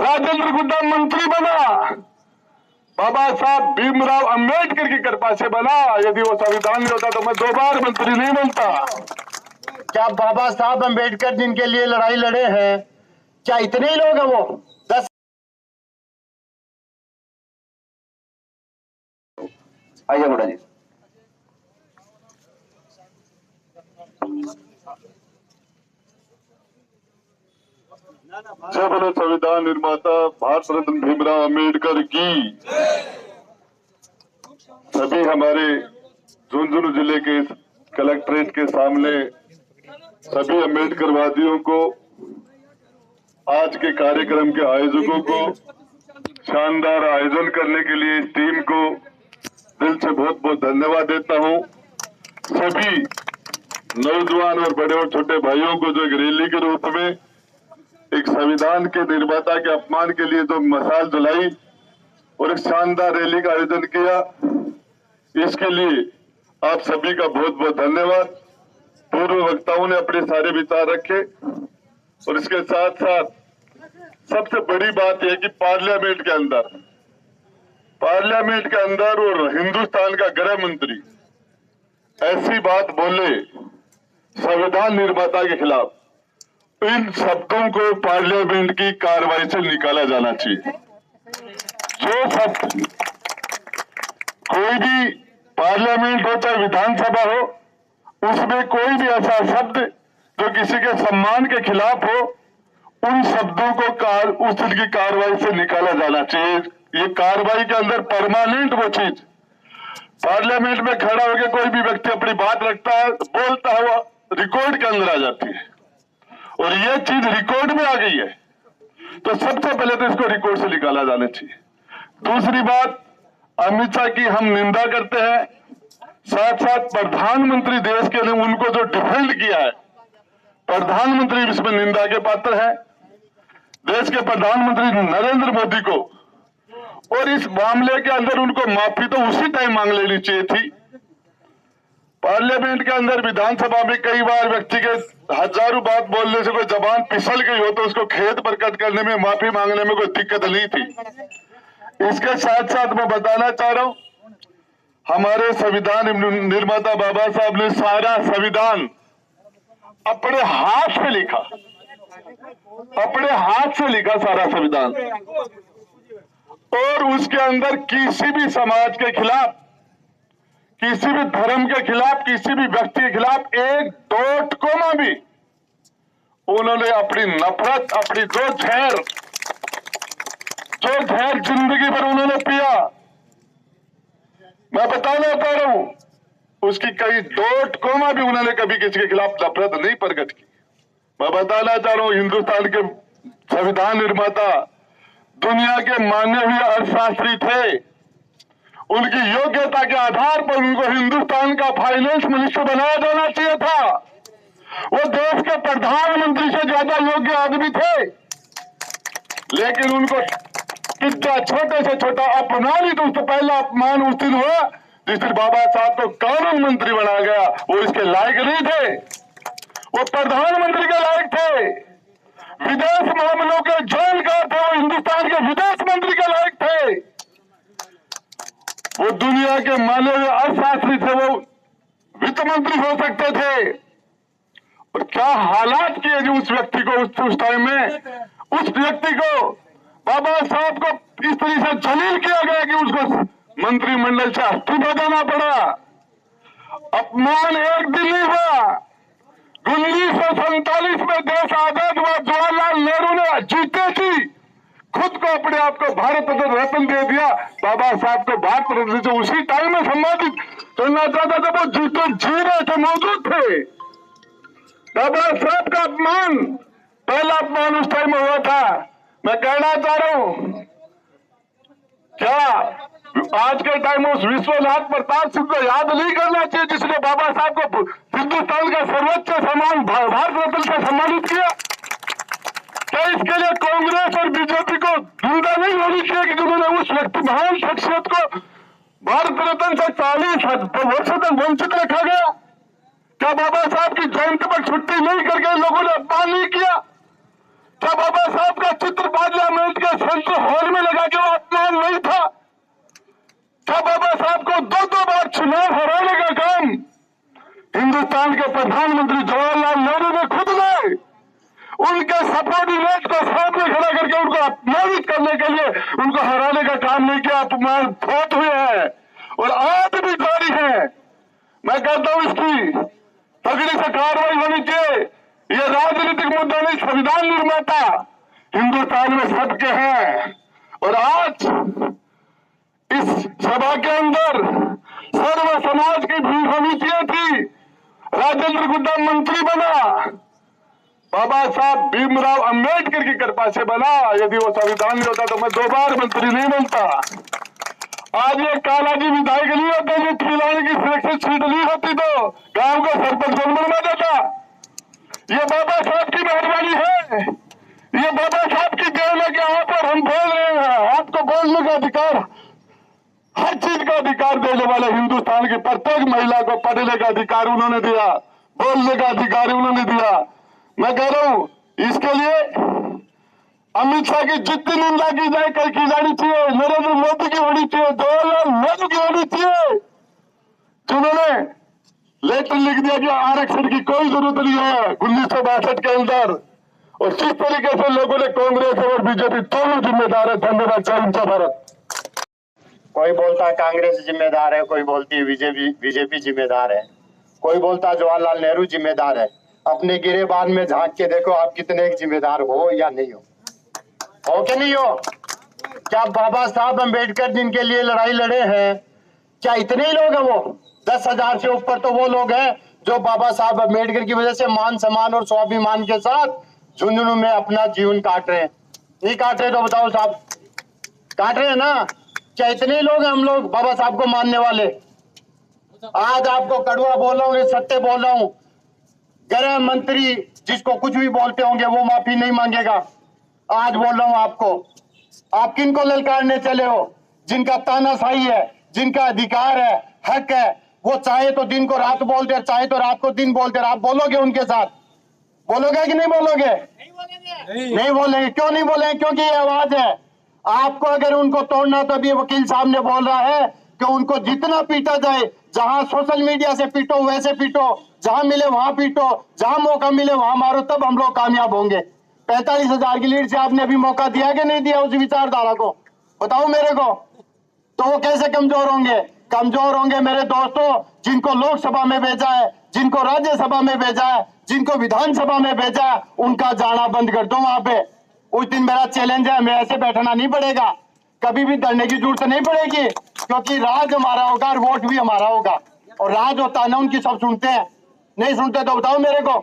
राजेंद्र गुड्डा मंत्री बना, बाबा साहब भीमराव अंबेडकर की कृपा से बना। यदि वो संविधान नहीं होता तो मैं 2 बार मंत्री नहीं बनता। क्या बाबा साहब अंबेडकर जिनके लिए लड़ाई लड़े हैं, क्या इतने ही लोग हैं वो? 10 आइए गुड्डा जी। जय बोलो संविधान निर्माता भारत रत्न भीमराव अंबेडकर की। सभी हमारे झुंझुनू जिले के कलेक्ट्रेट के सामने सभी अंबेडकर वादियों को, आज के कार्यक्रम के आयोजकों को, शानदार आयोजन करने के लिए इस टीम को दिल से बहुत बहुत धन्यवाद देता हूं। सभी नौजवान और बड़े और छोटे भाइयों को जो एक रैली के रूप में एक संविधान के निर्माता के अपमान के लिए जो मशाल जलाई और एक शानदार रैली का आयोजन किया, इसके लिए आप सभी का बहुत बहुत धन्यवाद। पूर्व वक्ताओं ने अपने सारे विचार रखे और इसके साथ साथ सबसे बड़ी बात यह कि पार्लियामेंट के अंदर और हिंदुस्तान का गृह मंत्री ऐसी बात बोले संविधान निर्माता के खिलाफ, इन शब्दों को पार्लियामेंट की कार्रवाई से निकाला जाना चाहिए। जो शब्द कोई भी पार्लियामेंट हो चाहे विधानसभा हो, उसमें कोई भी ऐसा शब्द जो किसी के सम्मान के खिलाफ हो, उन शब्दों को उस दिन की कार्रवाई से निकाला जाना चाहिए। ये कार्रवाई के अंदर परमानेंट वो चीज पार्लियामेंट में खड़ा होकर कोई भी व्यक्ति अपनी बात रखता है, बोलता है, वो रिकॉर्ड के अंदर आ जाती है और ये चीज रिकॉर्ड में आ गई है, तो सबसे पहले तो इसको रिकॉर्ड से निकाला जाना चाहिए। दूसरी बात, अमित शाह की हम निंदा करते हैं, साथ साथ प्रधानमंत्री देश के लिए उनको जो डिफेंड किया है, प्रधानमंत्री इसमें निंदा के पात्र है। देश के प्रधानमंत्री नरेंद्र मोदी को और इस मामले के अंदर उनको माफी तो उसी टाइम मांग लेनी चाहिए थी। पार्लियामेंट के अंदर विधानसभा में कई बार व्यक्ति के हजारों बात बोलने से कोई जबान फिसल गई हो तो उसको खेद प्रकट करने में, माफी मांगने में कोई दिक्कत नहीं थी। इसके साथ साथ मैं बताना चाह रहा हूं, हमारे संविधान निर्माता बाबा साहब ने सारा संविधान अपने हाथ से लिखा, सारा संविधान, और उसके अंदर किसी भी समाज के खिलाफ, किसी भी धर्म के खिलाफ, किसी भी व्यक्ति के खिलाफ एक डॉट कोमा भी उन्होंने अपनी नफरत, अपनी जो जहर जिंदगी भर उन्होंने पिया, मैं बताना चाह रहा हूं, उसकी कई डॉट कोमा भी उन्होंने कभी किसी के खिलाफ नफरत नहीं प्रकट की। मैं बताना चाह रहा हूं, हिंदुस्तान के संविधान निर्माता दुनिया के माने हुए अर्थशास्त्री थे। उनकी योग्यता के आधार पर उनको हिंदुस्तान का फाइनेंस मिनिस्टर बनाया जाना चाहिए था। वो देश के प्रधानमंत्री से ज्यादा योग्य आदमी थे, लेकिन उनको कितना छोटे से छोटा अपमान ही, तो उससे पहला अपमान उस दिन हुआ जिस दिन बाबा साहब को कानून मंत्री बनाया गया। वो इसके लायक नहीं थे, वो प्रधानमंत्री के लायक थे। विदेश मामलों के जानकार थे, वो हिंदुस्तान के विदेश मंत्री के लायक थे। वो दुनिया के माने हुए अर्थशास्त्री थे, वो वित्त मंत्री हो सकते थे। और क्या हालात किए जो उस व्यक्ति को उस टाइम में, उस व्यक्ति को, बाबा साहब को इस तरीके से जलील किया गया कि उसको मंत्रिमंडल से इस्तीफा देना पड़ा। अपमान एक दिन नहीं हुआ। 1947 में देश आजाद हुआ, जवाहरलाल नेहरू ने जीते थी, खुद को अपने आप को भारत रत्न दे दिया। बाबा साहब को भारत रत्न से उसी टाइम में सम्मानित करना चाहता था, वो जीते जी रहे थे, मौजूद थे। बाबा साहब का अपमान, पहला अपमान उस टाइम हुआ था। मैं कहना चाह रहा हूं, क्या आज के टाइम में उस विश्वनाथ प्रताप सिंह को याद नहीं करना चाहिए जिसने बाबा साहब को हिंदुस्तान का सर्वोच्च सम्मान भारत रत्न से सम्मानित किया? क्या इसके लिए कांग्रेस और बीजेपी को निंदा नहीं होनी चाहिए कि जिन्होंने उस व्यक्ति, महान शख्सियत को भारत रत्न से 40 वर्षों तक वंचित रखा गया? क्या बाबा साहब की जयंती पर छुट्टी नहीं करके लोगों ने अपमान नहीं किया? क्या बाबा साहब का चित्र पार्लियामेंट के चुनाव हराने का काम हिंदुस्तान के प्रधानमंत्री जवाहरलाल नेहरू ने खुद ने उनके सपोर्टिनेट को सामने खड़ा करके उनको अपमानित करने के लिए उनको हराने का काम नहीं किया। अपमान बहुत हुए हैं और आज भी जारी है। मैं कहता हूं इसकी तगड़ी से कार्रवाई होनी चाहिए। ये राजनीतिक मुद्दा नहीं, संविधान निर्माता हिंदुस्तान में सबके हैं। और आज इस सभा के अंदर सर्व समाज की भीड़ होनी चाहिए थी। राजेंद्र गुड्डा मंत्री बना, बाबा साहब भीमराव अंबेडकर की कृपा से बना। यदि वो संविधान में होता तो मैं 2 बार मंत्री नहीं बनता। आज ये कालाजी विधायक नहीं होता, जो खिलाड़ी की सिलेक्शन सीट नहीं होती तो गांव का सरपंच बनवा देता। ये बाबा साहब की मेहरबानी है, ये बाबा साहब की देन है कि यहाँ पर हम बोल रहे हैं। आपको बोलने का अधिकार, हर चीज का अधिकार देने वाले हिंदुस्तान की प्रत्येक महिला को पढ़ने का अधिकार उन्होंने दिया, बोलने का अधिकार उन्होंने दिया। मैं कह रहा हूं इसके लिए अमित शाह की जितनी निंदा की जाए कल की जानी चाहिए, नरेंद्र मोदी की होनी चाहिए, जवाहरलाल नेहरू की होनी चाहिए, जिन्होंने लेटर लिख दिया कि आरक्षण की कोई जरूरत नहीं है 1962 के अंदर। और किस तरीके से लोगों ने कांग्रेस और बीजेपी दोनों जिम्मेदार है। धन्यवाद। जय हिंद, जय भारत। कोई बोलता है कांग्रेस जिम्मेदार है, कोई बोलती है बीजेपी जिम्मेदार है, कोई बोलता है जवाहरलाल नेहरू जिम्मेदार है। अपने गिरेबान में झांक के देखो आप कितने एक जिम्मेदार हो या नहीं हो कि नहीं हो। क्या बाबा साहब अम्बेडकर जिनके लिए लड़ाई लड़े हैं, क्या इतने ही लोग हैं? वो 10,000 से ऊपर तो वो लोग हैं जो बाबा साहब अम्बेडकर की वजह से मान सम्मान और स्वाभिमान के साथ झुंझुनू में अपना जीवन काट रहे हैं। नहीं काट रहे तो बताओ साहब, काट रहे हैं ना? क्या इतने ही लोग हैं हम लोग बाबा साहब को मानने वाले? आज आपको कड़वा बोल रहा हूँ, सत्य बोल रहा हूँ, गृह मंत्री जिसको कुछ भी बोलते होंगे वो माफी नहीं मांगेगा। आज बोल रहा हूं आपको, आप किनको ललकारने चले हो? जिनका तानाशाही है, जिनका अधिकार है, हक है, वो चाहे तो दिन को रात बोलते, चाहे तो रात को दिन बोलते। आप बोलोगे उनके साथ? बोलोगे कि नहीं बोलोगे? नहीं बोलेंगे। क्यों नहीं बोलेंगे? क्योंकि ये आवाज है। आपको अगर उनको तोड़ना तो अभी वकील साहब ने बोल रहा है कि उनको जितना पीटा जाए, जहां सोशल मीडिया से पीटो वैसे पीटो, जहां मिले वहां पीटो, जहां मौका मिले वहां मारो, तब हम लोग कामयाब होंगे। 45,000 की लीड से आपने अभी मौका दिया कि नहीं दिया उस विचारधारा को? बताओ मेरे को। तो वो कैसे कमजोर होंगे? कमजोर होंगे मेरे दोस्तों जिनको लोकसभा में भेजा है, जिनको राज्यसभा में भेजा है, जिनको विधानसभा में भेजा है, उनका जाना बंद कर दो वहां पे। उस दिन मेरा चैलेंज है, मैं ऐसे बैठना नहीं पड़ेगा, कभी भी डरने की जरूरत नहीं पड़ेगी, क्योंकि राज हमारा होगा और वोट भी हमारा होगा। और राज होता है ना, उनकी सब सुनते हैं। नहीं सुनते तो बताओ मेरे को।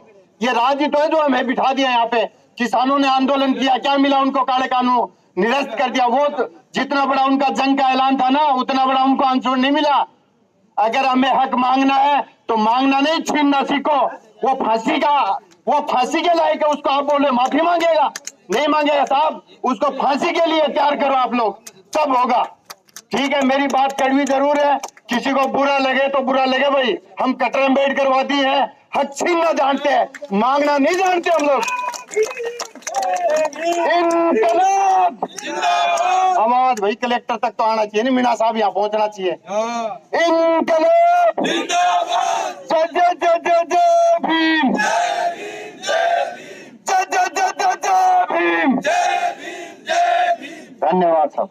ये राज ही तो है जो हमें बिठा दिया यहाँ पे। किसानों ने आंदोलन किया, क्या मिला उनको? काले कानून निरस्त कर दिया। वो जितना बड़ा उनका जंग का ऐलान था ना, उतना बड़ा उनको आंसर नहीं मिला। अगर हमें हक मांगना है तो मांगना नहीं, छीनना सीखो। वो फांसी के लायक है, उसको आप बोल रहे माफी मांगेगा? नहीं मांगेगा साहब, उसको फांसी के लिए तैयार करो आप लोग, सब होगा। ठीक है, मेरी बात कड़वी जरूर है, किसी को बुरा लगे तो बुरा लगे भाई। हम कट्टर अम्बेडकरवादी हैं, हक छीनना जानते हैं, मांगना नहीं जानते हम लोग। इनकलाब आवाज भाई कलेक्टर तक तो आना चाहिए, नहीं मीना साहब यहाँ पहुंचना चाहिए। इनकलाब जय जय जय जय जय भीम, जय जय जय जय जय भीम। धन्यवाद साहब।